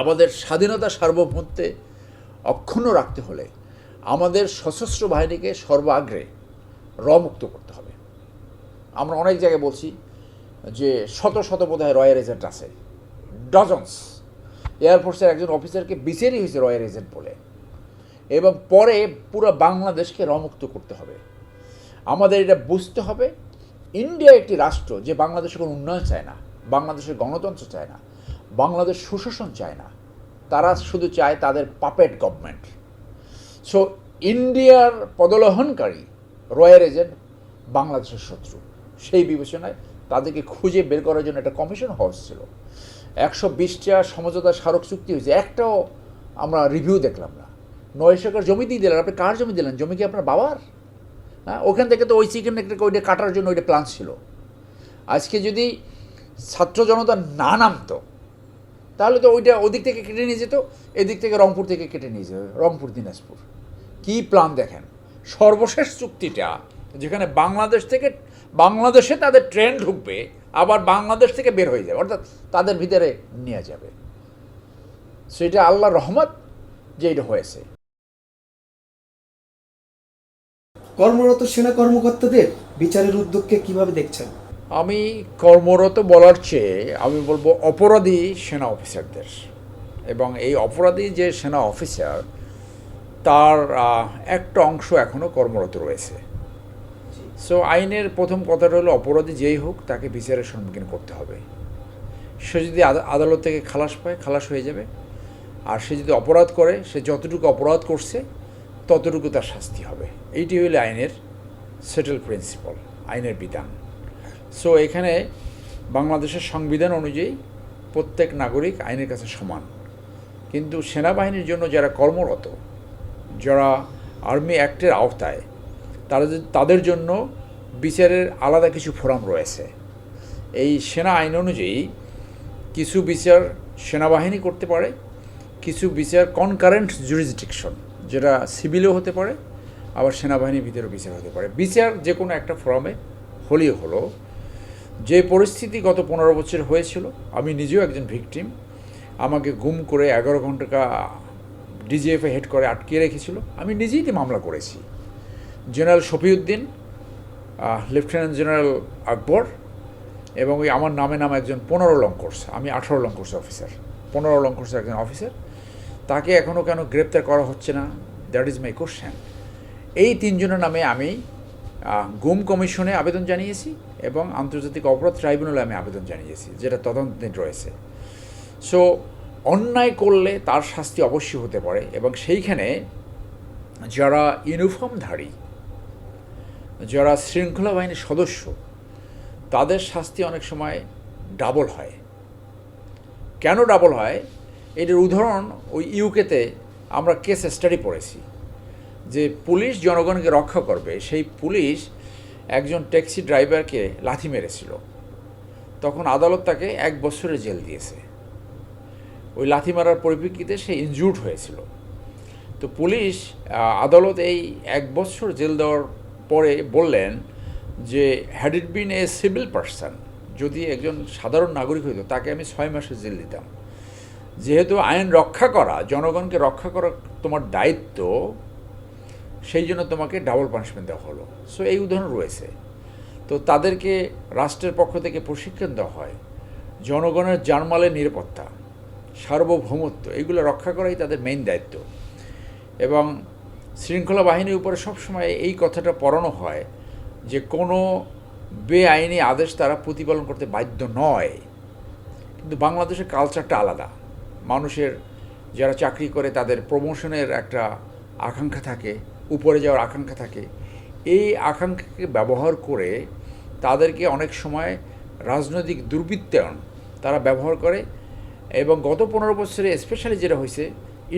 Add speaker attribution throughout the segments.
Speaker 1: আমাদের স্বাধীনতা সার্বভৌমত্বে অক্ষুণ্ণ রাখতে হলে আমাদের সশস্ত্র বাহিনীকে সর্বাগ্রে মুক্ত করতে হবে। আমরা অনেক জায়গায় বলছি যে শত শত বোধহয় রয়্যাল এজেন্ট আছে, ডজনস। এয়ারফোর্সের একজন অফিসারকে বিচারই হয়েছে রয়্যাল এজেন্ট বলে। এবং পরে পুরো বাংলাদেশকে মুক্ত করতে হবে। আমাদের এটা বুঝতে হবে, ইন্ডিয়া একটি রাষ্ট্র যে বাংলাদেশের কোনো উন্নয়ন চায় না, বাংলাদেশের গণতন্ত্র চায় না, বাংলাদেশ সুশাসন চায় না, তারা শুধু চায় তাদের পাপেট গভর্নমেন্ট। সো ইন্ডিয়ার পদলোহনকারী রয়্যাল এজেন্ট বাংলাদেশের শত্রু। সেই বিবেচনায় তাদেরকে খুঁজে বের করার জন্য একটা কমিশন হাউস ছিল। 120টা সমঝোতা স্মারক চুক্তি হয়েছে, একটাও আমরা রিভিউ দেখলাম না। 9 একর জমি দিয়ে দিলেন, আপনি কার জমি দিলেন? জমি কি আপনার বাবার? হ্যাঁ, ওখান থেকে তো ওই চিকেন একটাকে ওইটা কাটার জন্য ওইটা প্ল্যান ছিল। আজকে যদি ছাত্র জনতা না নামতো তাহলে তো ওইটা ওদিক থেকে কেটে নিয়ে যেত, এদিক থেকে রংপুর থেকে কেটে নিয়ে যেত, রংপুর দিনাজপুর। কী প্ল্যান দেখেন! সর্বশেষ চুক্তিটা যেখানে বাংলাদেশে তাদের ট্রেন ঢুকবে, আবার বাংলাদেশ থেকে বের হয়ে যাবে, অর্থাৎ তাদের ভিতরে নিয়ে যাবে। সেটা আল্লাহর রহমত যে এটা হয়েছে।
Speaker 2: কর্মরত সেনা কর্মকর্তাদের বিচারের উদ্যোগকে কিভাবে দেখছেন?
Speaker 1: আমি কর্মরত বলার চেয়ে আমি বলবো অপরাধী সেনা অফিসারদের। এবং এই অপরাধী যে সেনা অফিসার, তার একটা অংশ এখনও কর্মরত রয়েছে। সো আইনের প্রথম কথাটা হলো, অপরাধী যেই হোক তাকে বিচারের সম্মুখীন করতে হবে। সে যদি আদালত থেকে খালাস পায়, খালাস হয়ে যাবে। আর সে যদি অপরাধ করে, সে যতটুকু অপরাধ করছে ততটুকু তার শাস্তি হবে। এইটি হইল আইনের সেটেল প্রিন্সিপাল, আইনের বিধান। সো এখানে বাংলাদেশের সংবিধান অনুযায়ী প্রত্যেক নাগরিক আইনের কাছে সমান। কিন্তু সেনাবাহিনীর জন্য যারা কর্মরত, যারা আর্মি অ্যাক্টের আওতায়, তাদের জন্য বিচারের আলাদা কিছু ফোরাম রয়েছে। এই সেনা আইন অনুযায়ী কিছু বিচার সেনাবাহিনী করতে পারে, কিছু বিচার কনকারেন্ট জুরিসডিকশন, যেটা সিভিলও হতে পারে, আবার সেনাবাহিনীর ভিতরেও বিচার হতে পারে। বিচার যে কোনো একটা ফোরামে হলেই হলো। যে পরিস্থিতি গত 15 বছর হয়েছিল, আমি নিজেও একজন ভিকটিম। আমাকে গুম করে 11 ঘন্টা ডিজিএফে হেড করে আটকিয়ে রেখেছিল। আমি নিজেই মামলা করেছি। জেনারেল শফিউদ্দিন, লেফটেন্যান্ট জেনারেল আকবর, এবং ওই আমার নামে একজন 15 লং কোর্স, আমি 18 লং কোর্স অফিসার, 15 লং কোর্সের একজন অফিসার, তাকে এখনও কেন গ্রেপ্তার করা হচ্ছে না? That is my question. এই 3 জনের নামে আমি গুম কমিশনে আবেদন জানিয়েছি এবং আন্তর্জাতিক অপরাধ ট্রাইব্যুনালে আমি আবেদন জানিয়েছি, যেটা তদন্তাধীন রয়েছে। সো অন্যায় করলে তার শাস্তি অবশ্যই হতে পারে। এবং সেইখানে যারা ইউনিফর্মধারী, যারা শৃঙ্খলা বাহিনীর সদস্য, তাদের শাস্তি অনেক সময় ডাবল হয়। কেন ডাবল হয়? এটার উদাহরণ ওই ইউকেতে আমরা কেস স্টাডি পড়েছি, যে পুলিশ জনগণকে রক্ষা করবে, সেই পুলিশ একজন ট্যাক্সি ড্রাইভারকে লাথি মেরেছিল। তখন আদালত তাকে 1 বছরের জেল দিয়েছে। ওই লাথি মারার পরিপ্রেক্ষিতে সে ইনজুর্ড হয়েছিল। তো পুলিশ আদালত এই 1 বছর জেল দেওয়ার পরে বললেন যে had it been a civil person, যদি একজন সাধারণ নাগরিক হইতো, তাকে আমি 6 মাসের জেল দিতাম। যেহেতু আইন রক্ষা করা, জনগণকে রক্ষা করা তোমার দায়িত্ব, সেই জন্য তোমাকে ডাবল পানিশমেন্ট দেওয়া হলো। সো এই উদাহরণ রয়েছে। তো তাদেরকে রাষ্ট্রের পক্ষ থেকে প্রশিক্ষণ দেওয়া হয়, জনগণের জানমালের নিরাপত্তা, সার্বভৌমত্ব, এগুলো রক্ষা করাই তাদের মেইন দায়িত্ব। এবং শৃঙ্খলা বাহিনীর উপরে সবসময় এই কথাটা পড়ানো হয় যে কোনো বেআইনি আদেশ তারা প্রতিপালন করতে বাধ্য নয়। কিন্তু বাংলাদেশের কালচারটা আলাদা। মানুষের যারা চাকরি করে তাদের প্রমোশনের একটা আকাঙ্ক্ষা থাকে, উপরে যাওয়ার আকাঙ্ক্ষা থাকে। এই আকাঙ্ক্ষাকে ব্যবহার করে তাদেরকে অনেক সময় রাজনৈতিক দুর্বৃত্তায়ন তারা ব্যবহার করে। এবং গত 15 বছরে স্পেশালি যেটা হয়েছে,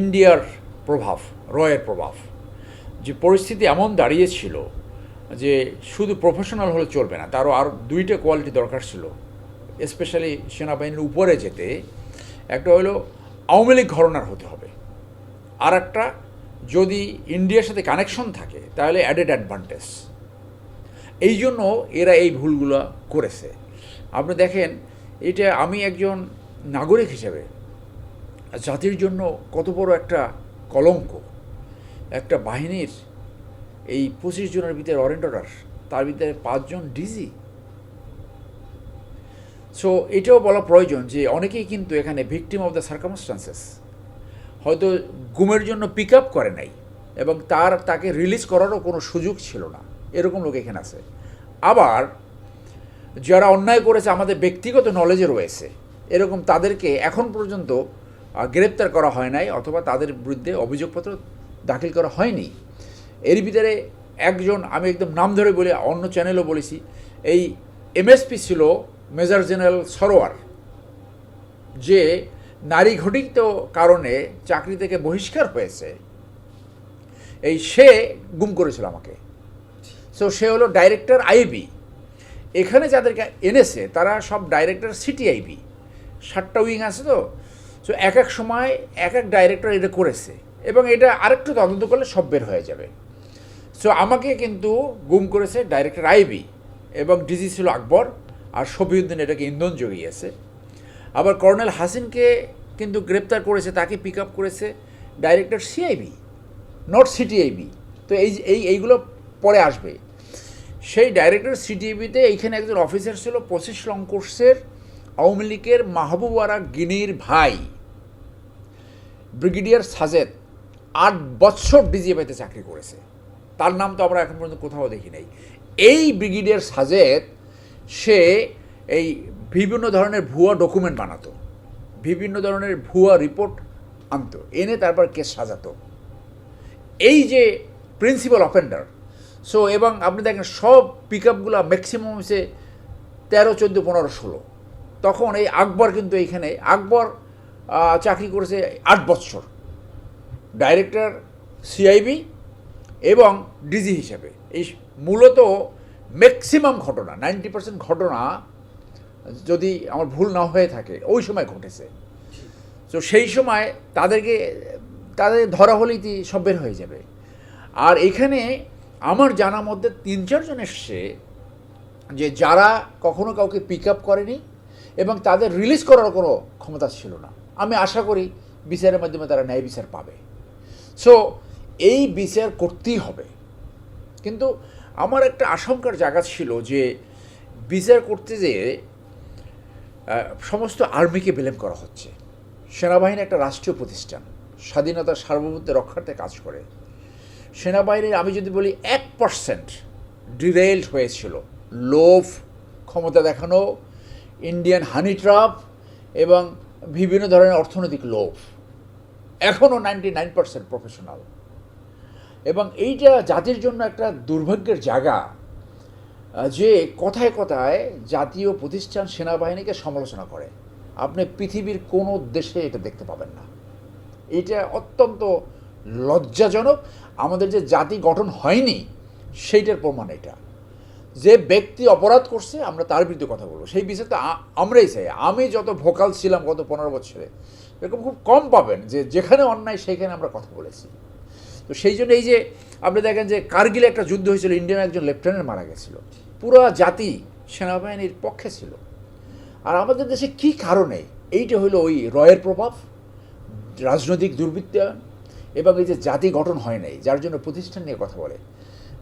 Speaker 1: ইন্ডিয়ার প্রভাব, রয়ের প্রভাব, যে পরিস্থিতি এমন দাঁড়িয়েছিল যে শুধু প্রফেশনাল হলে চলবে না, তারও আর 2টা কোয়ালিটি দরকার ছিল স্পেশালি সেনাবাহিনীর উপরে যেতে। একটা হলো আওয়ামী লীগ ঘরানার হতে হবে, আর একটা যদি ইন্ডিয়ার সাথে কানেকশন থাকে তাহলে অ্যাডেড অ্যাডভান্টেজ। এই জন্য এরা এই ভুলগুলো করেছে। আপনি দেখেন, এটা আমি একজন নাগরিক হিসেবে জাতির জন্য কত বড় একটা কলঙ্ক, একটা বাহিনীর এই 25 জনের ভিতরে ওয়ারেন্ট অর্ডার, তার ভিতরে 5 জন ডিজি। সো এটাও বলা প্রয়োজন যে অনেকেই কিন্তু এখানে ভিকটিম অফ দ্য সার্কামস্টান্সেস, হয়তো গুমের জন্য পিক আপ করে নাই এবং তাকে রিলিজ করারও কোনো সুযোগ ছিল না, এরকম লোক এখানে আছে। আবার যারা অন্যায় করেছে আমাদের ব্যক্তিগত নলেজে রয়েছে, এরকম তাদেরকে এখন পর্যন্ত গ্রেপ্তার করা হয় নাই অথবা তাদের বিরুদ্ধে অভিযোগপত্র দাখিল করা হয়নি। এর ভিতরে একজন, আমি একদম নাম ধরে বলি, অন্য চ্যানেলও বলেছি, এই এমএসপি ছিল মেজর জেনারেল সরোয়ার, যে নারী ঘটিত কারণে চাকরি থেকে বহিষ্কার হয়েছে, সে গুম করেছিল আমাকে। সো সে হলো ডাইরেক্টর আইবি। এখানে যাদেরকে এনেছে তারা সব ডাইরেক্টর সিটিআইবি, 7টা উইং আছে। তো সো এক এক সময় এক এক ডাইরেক্টর এটা করেছে এবং এটা আরেকটু তদন্ত করলে সব বের হয়ে যাবে। সো আমাকে কিন্তু গুম করেছে ডাইরেক্টর আইবি এবং ডিজি ছিল আকবর, আর শফিউদ্দিন এটাকে ইন্ধন জুগিয়েছে। আবার কর্নেল হাসিনকে কিন্তু গ্রেপ্তার করেছে, তাকে পিক আপ করেছে ডাইরেক্টর সিআইবি, নট সিটিআইবি। তো এইগুলো পরে আসবে। সেই ডাইরেক্টর সিটিআইবিতে এইখানে একজন অফিসার ছিল 25 লং কোর্সের আওয়ামী লীগের মাহবুব আরা গিনির ভাই ব্রিগেডিয়ার সাজেদ, 8 বছর ডিজিএফআইতে চাকরি করেছে। তার নাম তো আমরা এখন পর্যন্ত কোথাও দেখি নাই। এই ব্রিগেডিয়ার সাজেদ সে এই বিভিন্ন ধরনের ভুয়া ডকুমেন্ট বানাতো, বিভিন্ন ধরনের ভুয়া রিপোর্ট আনতো, এনে তারপর কেস সাজাতো। এই যে প্রিন্সিপাল অফেন্ডার। সো এবং আপনি দেখেন সব পিক আপগুলো ম্যাক্সিমাম হচ্ছে 13, 14, 15, 16। তখন এই আকবর কিন্তু এইখানে আকবর চাকরি করেছে 8 বছর ডাইরেক্টর সিআইবি এবং ডিজি হিসেবে। এই মূলত ম্যাক্সিমাম ঘটনা, 90% ঘটনা যদি আমার ভুল না হয়ে থাকে ওই সময় ঘটেছে। তো সেই সময় তাদের ধরা হলেই সব বের হয়ে যাবে। আর এখানে আমার জানা মধ্যে 3-4 জন এসছে যে যারা কখনো কাউকে পিক আপ করেনি এবং তাদের রিলিজ করার কোনো ক্ষমতা ছিল না। আমি আশা করি বিচারের মাধ্যমে তারা ন্যায় বিচার পাবে। সো এই বিচার করতেই হবে। কিন্তু আমার একটা আশঙ্কার জায়গা ছিল যে বিচার করতে যেয়ে সমস্ত আর্মিকে ব্লেম করা হচ্ছে। সেনাবাহিনী একটা রাষ্ট্রীয় প্রতিষ্ঠান, স্বাধীনতার সার্বভৌমত্ব রক্ষার্থে কাজ করে। সেনাবাহিনীর আমি যদি বলি 1% ডিরেইলড হয়েছিল, লোভ, ক্ষমতা দেখানো, ইন্ডিয়ান হানি ট্র্যাপ এবং বিভিন্ন ধরনের অর্থনৈতিক লোভ। এখনও 99% প্রফেশনাল। এবং এইটা জাতির জন্য একটা দুর্ভাগ্যের জায়গা যে কথায় কথায় জাতীয় প্রতিষ্ঠান সেনাবাহিনীকে সমালোচনা করে। আপনি পৃথিবীর কোনো দেশে এটা দেখতে পাবেন না। এটা অত্যন্ত লজ্জাজনক। আমাদের যে জাতি গঠন হয়নি সেইটার প্রমাণ এটা। যে ব্যক্তি অপরাধ করছে আমরা তার বিরুদ্ধে কথা বলবো, সেই বিষয়ে তো আমরাই চাই। আমি যত ভোকাল ছিলাম গত 15 বছরে, এরকম খুব কম পাবেন যে যেখানে অন্যায় সেইখানে আমরা কথা বলেছি। তো সেই জন্য এই যে আপনি দেখেন যে কার্গিলে একটা যুদ্ধ হয়েছিল, ইন্ডিয়ান একজন লেফটেন্যান্ট মারা গেছিল, পুরো জাতি সেনাবাহিনীর পক্ষে ছিল। আর আমাদের দেশে কি কারণে? এইটা হলো ওই রয়ের প্রভাব, রাজনৈতিক দুর্বৃত্তায়ন এবং এই যে জাতি গঠন হয় নাই, যার জন্য প্রতিষ্ঠান নিয়ে কথা বলে।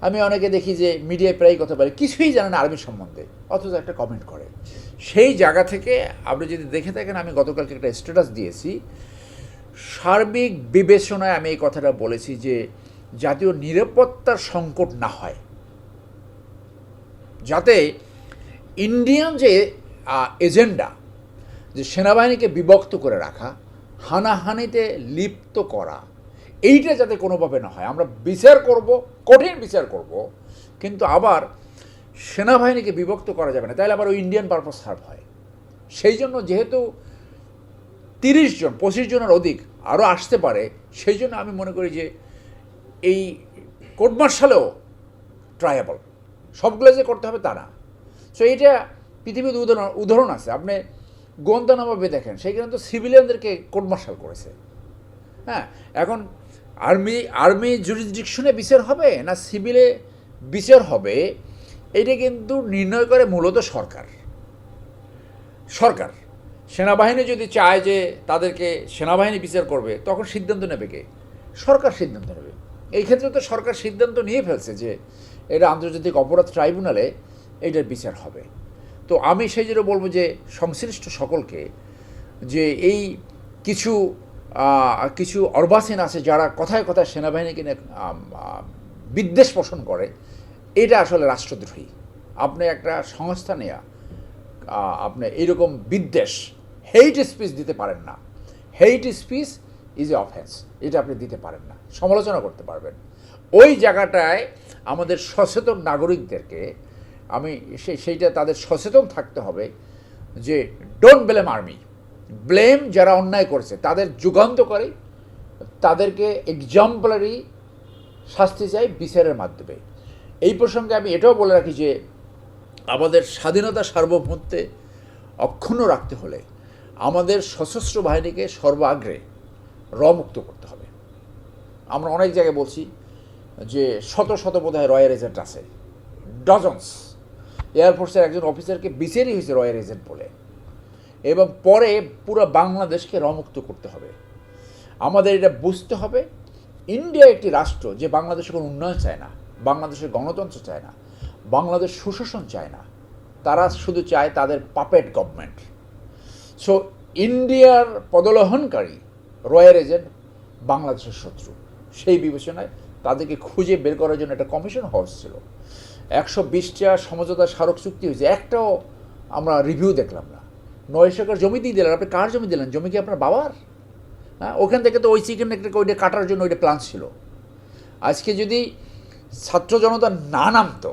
Speaker 1: আমি অনেকে দেখি যে মিডিয়ায় প্রায় কথা বলে, কিছুই জানে না আর্মি সম্বন্ধে, অথচ একটা কমেন্ট করে। সেই জায়গা থেকে আপনি যদি দেখে থাকেন, আমি গতকালকে একটা স্ট্যাটাস দিয়েছি, সার্বিক বিবেচনায় আমি এই কথাটা বলেছি যে জাতীয় নিরাপত্তার সংকট না হয়, যাতে ইন্ডিয়ান যে এজেন্ডা, যে সেনাবাহিনীকে বিভক্ত করে রাখা, হানাহানিতে লিপ্ত করা, এইটা যাতে কোনোভাবে না হয়। আমরা বিচার করব, কঠিন বিচার করব, কিন্তু আবার সেনাবাহিনীকে বিভক্ত করা যাবে না, তাহলে আবার ওই ইন্ডিয়ান পারপাস সার্ভ হয়। সেই জন্য যেহেতু 30 জন 25 জনের অধিক আরও আসতে পারে, সেই জন্য আমি মনে করি যে এই কোর্ট মার্শালেও ট্রায়াবল সবগুলো যে করতে হবে তা না। সো এইটা পৃথিবীর উদাহরণ আছে। আপনি গোয়েন্দানামা দেখেন, সেইখানে তো সিভিলিয়ানদেরকে কোর্ট মার্শাল করেছে। হ্যাঁ, এখন আর্মি জুরিসডিকশনে বিচার হবে না সিভিলে বিচার হবে, এটা কিন্তু নির্ণয় করে মূলত সরকার। সেনাবাহিনী যদি চায় যে তাদেরকে সেনাবাহিনী বিচার করবে, তখন সিদ্ধান্ত নেবে কে? সরকার সিদ্ধান্ত নেবে। এই ক্ষেত্রে তো সরকার সিদ্ধান্ত নিয়ে ফেলছে যে এটা আন্তর্জাতিক অপরাধ ট্রাইব্যুনালে এটার বিচার হবে। তো আমি সেই জন্য বলবো যে সংশ্লিষ্ট সকলকে যে এই কিছু কিছু অর্বাসীন আছে যারা কথায় কথায় সেনাবাহিনীকে নিয়ে বিদ্বেষ পোষণ করে, এটা আসলে রাষ্ট্রদ্রোহী। আপনি একটা সংস্থা নেয়া আপনি এইরকম বিদ্বেষ, হেইট স্পিচ দিতে পারেন না। Hate speech is a offence, এটা আপনি দিতে পারেন না। সমালোচনা করতে পারবেন। ওই জায়গাটায় আমাদের সচেতন নাগরিকদেরকে আমি সেইটা তাদের সচেতন থাকতে হবে যে ডোন্ট ব্লেম আর্মি, ব্লেম যারা অন্যায় করছে তাদের যুগান্তকারী, তাদেরকে এক্সাম্পলারি শাস্তি চাই বিচারের মাধ্যমে। এই প্রসঙ্গে আমি এটাও বলে রাখি যে আমাদের স্বাধীনতা সার্বভৌমত্বে অক্ষুণ্ণ রাখতে হলে আমাদের সশস্ত্র বাহিনীকে সর্বাগ্রে মুক্ত করতে হবে। আমরা অনেক জায়গায় বলছি যে শত শত বোধহয় রয়্যাল এজেন্ট আছে, ডজনস। এয়ারফোর্সের একজন অফিসারকে বিচারই হয়েছে রয়্যাল এজেন্ট বলে। এবং পরে পুরো বাংলাদেশকে মুক্ত করতে হবে। আমাদের এটা বুঝতে হবে, ইন্ডিয়া একটি রাষ্ট্র যে বাংলাদেশের কোনো উন্নয়ন চায় না, বাংলাদেশের গণতন্ত্র চায় না, বাংলাদেশ সুশাসন চায় না। তারা শুধু চায় তাদের পাপেট গভর্নমেন্ট। সো ইন্ডিয়ার পদলোহনকারী রয়্যাল এজেন্ট বাংলাদেশের শত্রু। সেই বিবেচনায় তাদেরকে খুঁজে বের করার জন্য একটা কমিশন হাউস ছিল। 120টা সমঝোতা স্মারক চুক্তি হয়েছে, একটাও আমরা রিভিউ দেখলাম না। 900 একর জমি দিয়ে দিলেন, আপনি কার জমি দিলেন? জমি কি আপনার বাবার? হ্যাঁ, ওখান থেকে তো ওই চিকেন একটাকে ওইটা কাটার জন্য ওইটা প্ল্যান ছিল। আজকে যদি ছাত্র জনতা না নামতো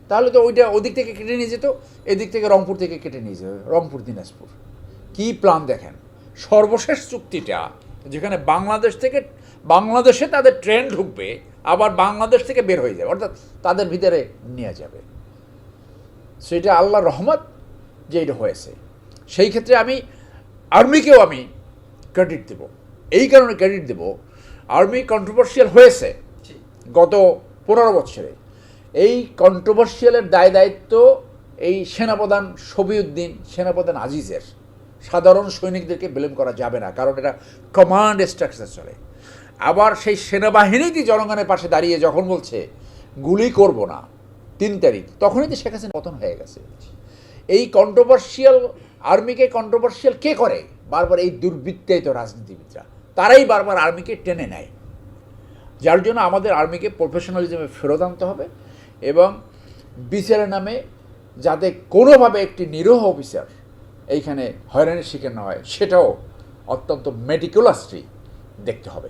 Speaker 1: তাহলে তো ওইটা ওদিক থেকে কেটে নিয়ে যেত, এদিক থেকে রংপুর থেকে কেটে নিয়ে যেত, রংপুর দিনাজপুর। কী প্ল্যান দেখেন। সর্বশেষ চুক্তিটা যেখানে বাংলাদেশে তাদের ট্রেন ঢুকবে, আবার বাংলাদেশ থেকে বের হয়ে যাবে, অর্থাৎ তাদের ভিতরে নিয়ে যাবে। সেটা আল্লাহর রহমত যে এটা হয়েছে। সেই ক্ষেত্রে আমি আর্মিকেও আমি ক্রেডিট দেব। এই কারণে ক্রেডিট দেব, আর্মি কন্ট্রোভার্সিয়াল হয়েছে গত 15 বছরে। এই কন্ট্রোভার্সিয়ালের দায়িত্ব এই সেনাপ্রধান শফিউদ্দিন, সেনাপ্রধান আজিজের। সাধারণ সৈনিকদেরকে ব্লেম করা যাবে না, কারণ এটা কমান্ড স্ট্রাকচার চলে। আবার সেই সেনাবাহিনীতে জনগণের পাশে দাঁড়িয়ে যখন বলছে গুলি করব না 3 তারিখ, তখনই তো শেখ হাসিনা পতন হয়ে গেছে। এই কন্ট্রোভার্সিয়াল আর্মিকে কন্ট্রোভার্সিয়াল কে করে? বারবার এই দুর্বৃত্তায়িত রাজনীতিবিদরা, তারাই বারবার আর্মিকে টেনে নেয়। যার জন্য আমাদের আর্মিকে প্রফেশনালিজমে ফেরত আনতে হবে এবং বিচারের নামে যাতে কোনোভাবে একটি নিরীহ অফিসার এইখানে হয়রানির শিকার না হয়, সেটাও অত্যন্ত মেটিকুলাসলি দেখতে হবে।